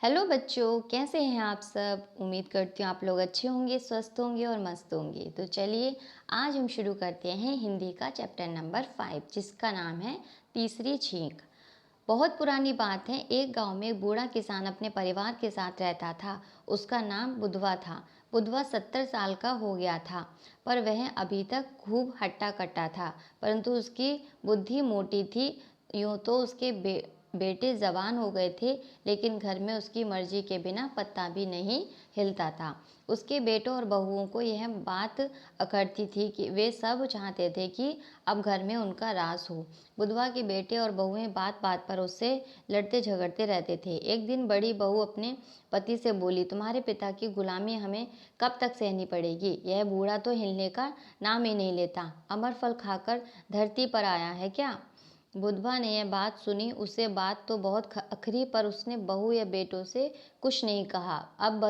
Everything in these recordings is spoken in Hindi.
हेलो बच्चों, कैसे हैं आप सब। उम्मीद करती हूँ आप लोग अच्छे होंगे, स्वस्थ होंगे और मस्त होंगे। तो चलिए आज हम शुरू करते हैं हिंदी का चैप्टर नंबर 5 जिसका नाम है तीसरी छींक। बहुत पुरानी बात है, एक गांव में एक बूढ़ा किसान अपने परिवार के साथ रहता था। उसका नाम बुधवा था। बुधवा 70 साल का हो गया था, पर वह अभी तक खूब हट्टा कट्टा था। परंतु उसकी बुद्धि मोटी थी। यूँ तो उसके बेटे जवान हो गए थे, लेकिन घर में उसकी मर्जी के बिना पत्ता भी नहीं हिलता था। उसके बेटों और बहुओं को यह बात अखरती थी कि वे सब चाहते थे कि अब घर में उनका राज हो। बुधवा के बेटे और बहुएं बात बात पर उससे लड़ते झगड़ते रहते थे। एक दिन बड़ी बहू अपने पति से बोली, तुम्हारे पिता की गुलामी हमें कब तक सहनी पड़ेगी। यह बूढ़ा तो हिलने का नाम ही नहीं लेता, अमर फल खाकर धरती पर आया है क्या। बुधवा ने यह बात सुनी। उसे बात तो बहुत अखरी, पर उसने बहू या बेटों से कुछ नहीं कहा। अब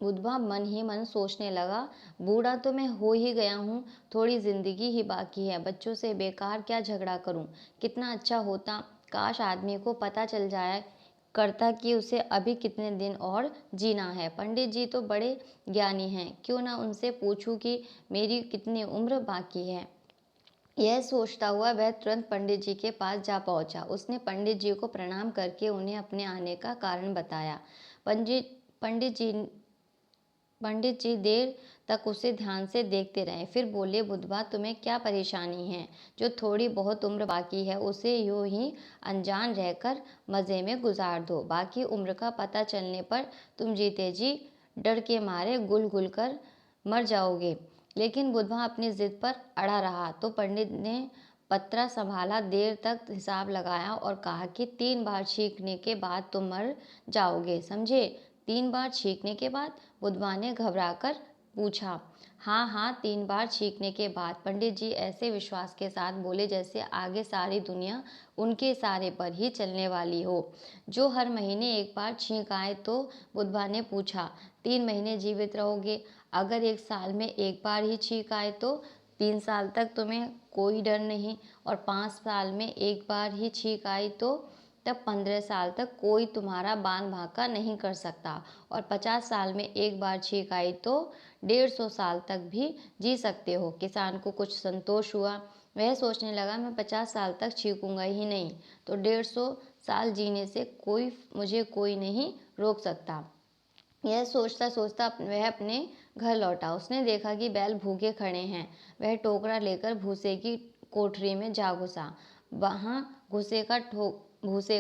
बुधवा मन ही मन सोचने लगा, बूढ़ा तो मैं हो ही गया हूँ, थोड़ी जिंदगी ही बाकी है, बच्चों से बेकार क्या झगड़ा करूँ। कितना अच्छा होता काश आदमी को पता चल जाए करता कि उसे अभी कितने दिन और जीना है। पंडित जी तो बड़े ज्ञानी हैं, क्यों ना उनसे पूछूं कि मेरी कितनी उम्र बाकी है। यह सोचता हुआ वह तुरंत पंडित जी के पास जा पहुंचा। उसने पंडित जी को प्रणाम करके उन्हें अपने आने का कारण बताया। पंडित पंडित जी पंडित जी देर तक उसे ध्यान से देखते रहे, फिर बोले, बुधवा तुम्हें क्या परेशानी है। जो थोड़ी बहुत उम्र बाकी है उसे यूं ही अनजान रहकर मज़े में गुजार दो, बाकी उम्र का पता चलने पर तुम जीते जी डर के मारे गुल गुल कर मर जाओगे। लेकिन बुधवा अपनी जिद पर अड़ा रहा तो पंडित ने पत्रा संभाला, देर तक हिसाब लगाया और कहा कि 3 बार छींकने के बाद तुम मर जाओगे, समझे। 3 बार छींकने के बाद, बुधवा ने घबराकर पूछा। हाँ हाँ, 3 बार छींकने के बाद, पंडित जी ऐसे विश्वास के साथ बोले जैसे आगे सारी दुनिया उनके इशारे पर ही चलने वाली हो। जो हर महीने एक बार छींक आए। तो बुधवा ने पूछा, 3 महीने जीवित रहोगे। अगर एक साल में एक बार ही छींक आए तो 3 साल तक तुम्हें कोई डर नहीं, और 5 साल में एक बार ही छींक आई तो तब 15 साल तक कोई तुम्हारा बान भाका नहीं कर सकता, और 50 साल में एक बार छींक आई तो 150 साल तक भी जी सकते हो। किसान को कुछ संतोष हुआ। वह सोचने लगा, मैं 50 साल तक छींकूंगा ही नहीं तो 150 साल जीने से कोई नहीं रोक सकता। यह सोचता सोचता वह अपने घर लौटा। उसने देखा कि बैल भूखे खड़े हैं। वह टोकरा लेकर भूसे की कोठरी में जा घुसा। वहां भूसे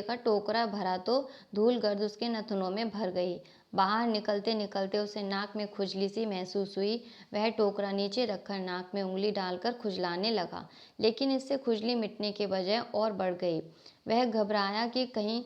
का टोकरा भरा तो धूल गर्द उसके नथुनों में भर गई। बाहर निकलते निकलते उसे नाक में खुजली सी महसूस हुई। वह टोकरा नीचे रखकर नाक में उंगली डालकर खुजलाने लगा, लेकिन इससे खुजली मिटने के बजाय और बढ़ गई। वह घबराया कि कहीं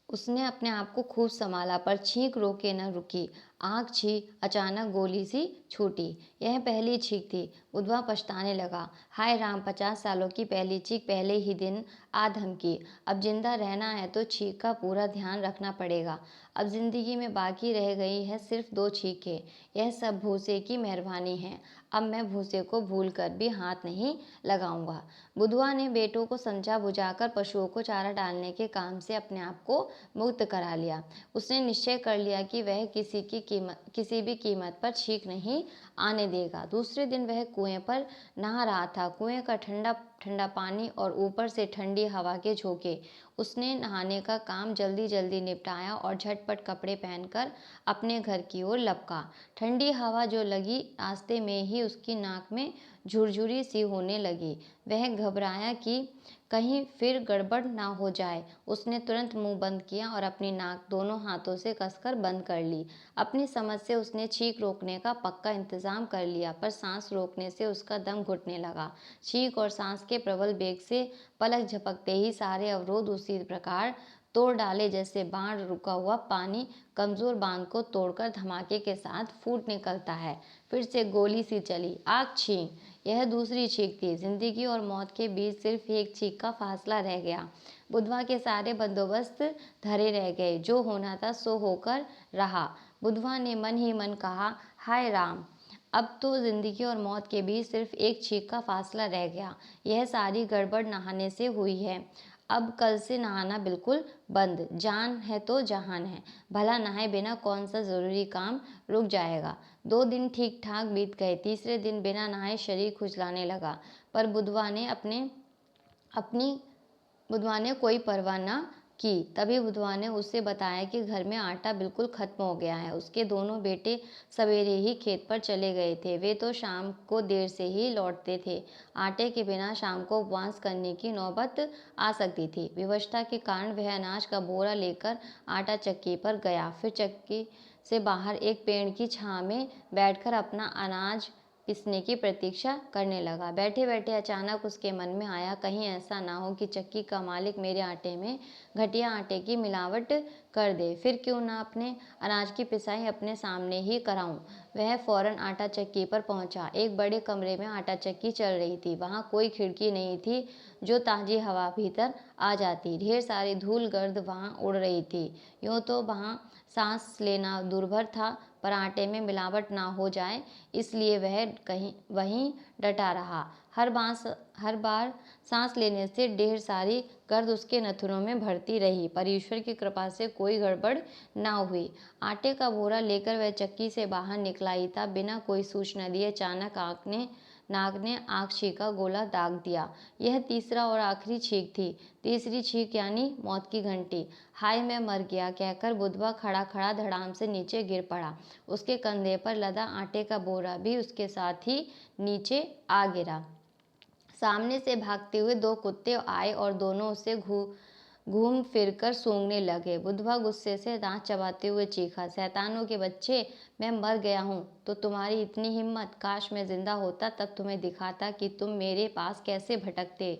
उसने अपने आप को खूब संभाला, पर छींक रोके न रुकी। आँख छी अचानक गोली सी छूटी। यह पहली छींक थी। बुधवा पछताने लगा। हाय राम, 50 सालों की पहली छींक, पहले ही दिन आ धमकी। अब जिंदा रहना है तो छींक का पूरा ध्यान रखना पड़ेगा। अब जिंदगी में बाकी रह गई है सिर्फ 2 छींकें। यह सब भूसे की मेहरबानी है। अब मैं भूसे को भूल कर भी हाथ नहीं लगाऊंगा। बुधवा ने बेटों को समझा बुझाकर पशुओं को चारा डालने के काम से अपने आप को मुक्त करा लिया। उसने निश्चय कर लिया कि वह किसी भी कीमत पर छींक नहीं आने देगा। दूसरे दिन वह कुएं पर नहा रहा था। कुएं का ठंडा ठंडा पानी और ऊपर से ठंडी हवा के झोंके। उसने नहाने का काम जल्दी जल्दी निपटाया और झटपट कपड़े पहनकर अपने घर की ओर लपका। ठंडी हवा जो लगी, रास्ते में ही उसकी नाक में झुरझुरी सी होने लगी। वह घबराया कि कहीं फिर गड़बड़ ना हो जाए। उसने तुरंत मुंह बंद किया और अपनी नाक दोनों हाथों से कसकर बंद कर ली। अपनी समझ से उसने छींक रोकने का पक्का इंतजाम कर लिया, पर सांस रोकने से उसका दम घुटने लगा। छींक और सांस के प्रबल वेग से पलक झपकते ही सारे अवरोध उसी प्रकार तोड़ डाले जैसे बाढ़ रुका हुआ पानी कमजोर बांध को तोड़कर धमाके के साथ फूट निकलता है। फिर से गोली सी चली। आग छींक। यह दूसरी छींक थी। जिंदगी और मौत के बीच सिर्फ एक छींक का फासला रह गया। बुधवा के सारे बंदोबस्त धरे रह गए। जो होना था सो होकर रहा। बुधवा ने मन ही मन कहा, हाय राम, अब तो जिंदगी और मौत के बीच सिर्फ एक छींक का फासला रह गया। यह सारी गड़बड़ नहाने से हुई है। अब कल से नहाना बिल्कुल बंद। जान है तो जहान है, भला नहाए बिना कौन सा ज़रूरी काम रुक जाएगा। 2 दिन ठीक ठाक बीत गए। तीसरे दिन बिना नहाए शरीर खुजलाने लगा, पर अपनी बुधवार ने कोई परवाह न की। तभी बुधवार ने उसे बताया कि घर में आटा बिल्कुल खत्म हो गया है। उसके दोनों बेटे सवेरे ही खेत पर चले गए थे। वे तो शाम को देर से ही लौटते थे। आटे के बिना शाम को उपवास करने की नौबत आ सकती थी। विवशता के कारण वह अनाज का बोरा लेकर आटा चक्की पर गया। फिर चक्की से बाहर एक पेड़ की छांव में बैठकर अपना अनाज पिसने की प्रतीक्षा करने लगा। बैठे बैठे अचानक उसके मन में आया, कहीं ऐसा ना हो कि चक्की का मालिक मेरे आटे में घटिया आटे की मिलावट कर दे। फिर क्यों ना अपने अनाज की पिसाई अपने सामने ही कराऊं। वह फौरन आटा चक्की पर पहुंचा। एक बड़े कमरे में आटा चक्की चल रही थी। वहां कोई खिड़की नहीं थी जो ताजी हवा भीतर आ जाती। ढेर सारी धूल गर्द वहां उड़ रही थी। यूं तो वहां सांस लेना दुर्भर था, पर आटे में मिलावट ना हो जाए इसलिए वह कहीं वहीं डटा रहा। हर बार सांस लेने से ढेर सारी गर्द उसके नथुनों में भरती रही, पर ईश्वर की कृपा से कोई गड़बड़ ना हुई। आटे का बोरा लेकर वह चक्की से बाहर निकला ही था, बिना कोई सूचना दिए अचानक नाक ने आग छींक का गोला दाग दिया। यह तीसरा और आखिरी छींक थी। तीसरी छींक यानी मौत की घंटी। हाय मैं मर गया कहकर बुधवा खड़ा खड़ा धड़ाम से नीचे गिर पड़ा। उसके कंधे पर लदा आटे का बोरा भी उसके साथ ही नीचे आ गिरा। सामने से भागते हुए 2 कुत्ते आए और दोनों उसे घूम फिर कर सूंघने लगे। बुधवा गुस्से से दांत चबाते हुए चीखा, शैतानों के बच्चे, मैं मर गया हूँ तो तुम्हारी इतनी हिम्मत। काश मैं जिंदा होता, तब तुम्हें दिखाता कि तुम मेरे पास कैसे भटकते।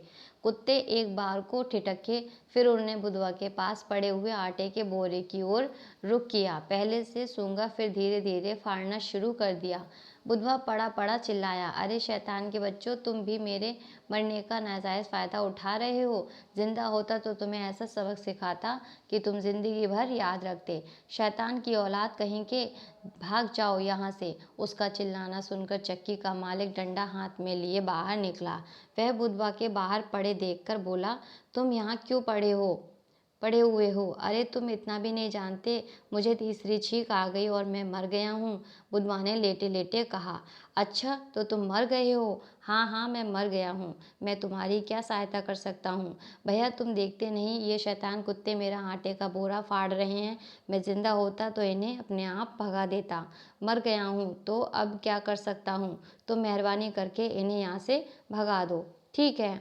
कुत्ते एक बार को ठिठके, फिर उन्होंने बुधवा के पास पड़े हुए आटे के बोरे की ओर रुख किया। पहले से सूंघा, फिर धीरे धीरे फाड़ना शुरू कर दिया। बुधवा पड़ा पड़ा चिल्लाया, अरे शैतान के बच्चों, तुम भी मेरे मरने का नाजायज़ फ़ायदा उठा रहे हो। जिंदा होता तो तुम्हें ऐसा सबक सिखाता कि तुम जिंदगी भर याद रखते। शैतान की औलाद कहीं के, भाग जाओ यहाँ से। उसका चिल्लाना सुनकर चक्की का मालिक डंडा हाथ में लिए बाहर निकला। वह बुधवा के बाहर पड़े देखकर बोला, तुम यहाँ क्यों पड़े हुए हो? अरे तुम इतना भी नहीं जानते, मुझे तीसरी छींक आ गई और मैं मर गया हूँ। बुधवा ने लेटे लेटे कहा। अच्छा तो तुम मर गए हो? हाँ हाँ मैं मर गया हूँ। मैं तुम्हारी क्या सहायता कर सकता हूँ? भैया तुम देखते नहीं, ये शैतान कुत्ते मेरा आटे का बोरा फाड़ रहे हैं। मैं जिंदा होता तो इन्हें अपने आप भगा देता। मर गया हूँ तो अब क्या कर सकता हूँ? तो मेहरबानी करके इन्हें यहाँ से भगा दो। ठीक है,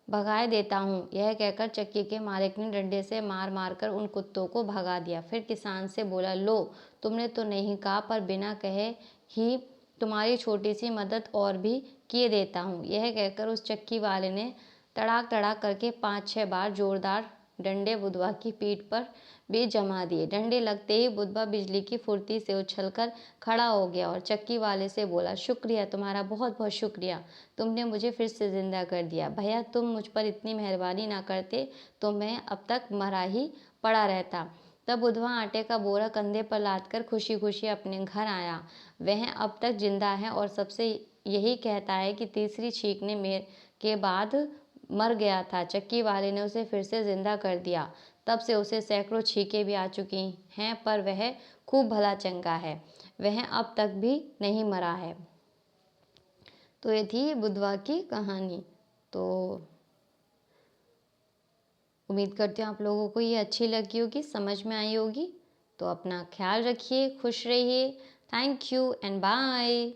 भगाए देता हूँ। यह कहकर चक्की के मालिक ने डंडे से मार मार कर उन कुत्तों को भगा दिया। फिर किसान से बोला, लो तुमने तो नहीं कहा, पर बिना कहे ही तुम्हारी छोटी सी मदद और भी किए देता हूँ। यह कहकर उस चक्की वाले ने तड़ाक तड़ाक करके 5-6 बार जोरदार डंडे बुधवा की पीठ पर भी जमा दिए। डंडे लगते ही बुधवा बिजली की फुर्ती से उछलकर खड़ा हो गया और चक्की वाले से बोला, शुक्रिया, तुम्हारा बहुत बहुत शुक्रिया, तुमने मुझे फिर से जिंदा कर दिया। भैया तुम मुझ पर इतनी मेहरबानी ना करते तो मैं अब तक मरा ही पड़ा रहता। तब बुधवा आटे का बोरा कंधे पर लादकर खुशी खुशी अपने घर आया। वह अब तक जिंदा है और सबसे यही कहता है कि तीसरी छींकने के बाद मर गया था। चक्की वाले ने उसे फिर से जिंदा कर दिया। तब से उसे सैकड़ों छींकें भी आ चुकी हैं, पर वह खूब भला चंगा है। वह अब तक भी नहीं मरा है। तो ये थी बुधवा की कहानी। तो उम्मीद करती हूँ आप लोगों को ये अच्छी लगी होगी, समझ में आई होगी। तो अपना ख्याल रखिए, खुश रहिए। Thank you and bye.